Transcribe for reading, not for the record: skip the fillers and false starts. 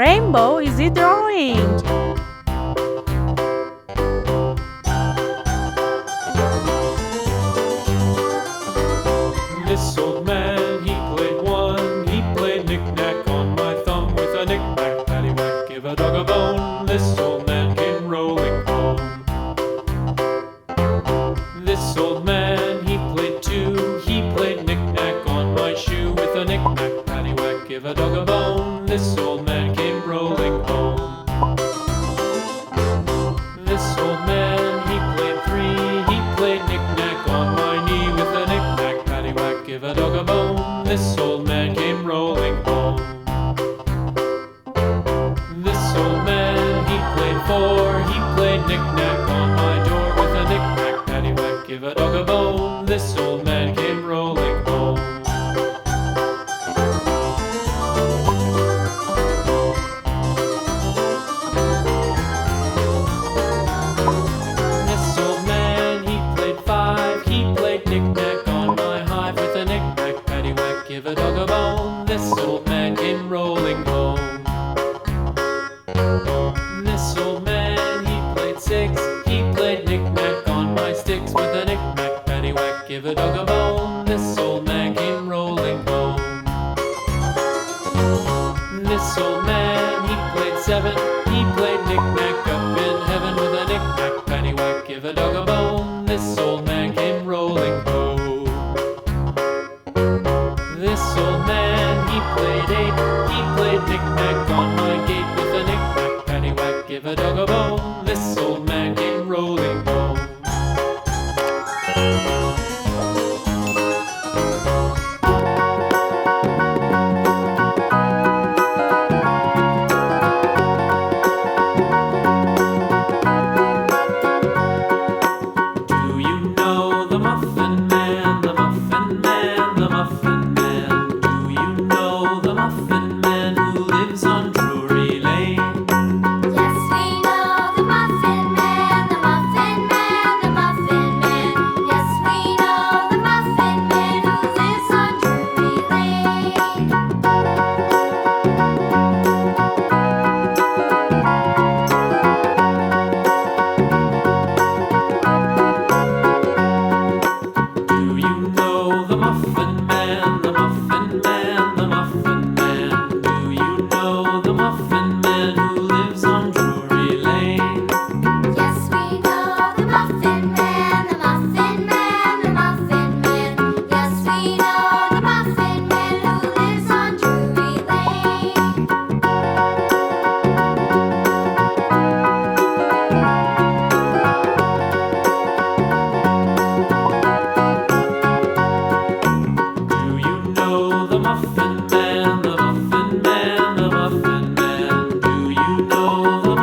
rainbow is he drawing? This old man, he played one. He played knick-knack on my thumb with a knick-knack, paddywhack, give a dog a bone. This old man came rolling home. This old man, he played two. He played knick-knack on my shoe with a knick-knack, paddywhack, give a dog a bone. This old man came rolling home. This old man, he played three. He played knick-knack on my knee with a knick-knack, paddywhack, give a dog a bone. This old man came rolling home. This old man, he played four. He played knick-knack on my door with a knick-knack, paddywhack, give a dog a bone. This old man came rolling home. This old man, he played five. He played knick-knack on my hive with a knick-knack, paddywhack, give a dog a bone. This old man came rolling home. This old man, he played six. He played knick-knack on my sticks with a knick-knack, paddywhack, give a dog a bone. This old man came rolling home. This old man, he played seven. He played knick-knack up in heaven with a knick-knack, paddywhack, give a dog a bone. This old man came rolling home. This old man, he played eight. He played knick-knack on my gate with a knick-knack, paddywhack, give a dog a bone. This old man came rolling home. Do you know the Muffin Man, the Muffin Man, the Muffin Man? Do you know the Muffin Man who lives on Drury Lane? Yes, we know the Muffin Man, the Muffin Man, the Muffin Man. Yes, we know the Muffin Man who lives on Drury Lane. Do you know the Muffin Man, the Muffin Man, the Muffin Man? Do you know the Muffin Man who lives on Drury Lane? Yes, we know the Muffin Man, the Muffin Man, the Muffin Man. Yes, we know the Muffin Man who lives on Drury Lane. Do you know the Muffin Man, the Muffin Man, the Muffin Man? Do you know the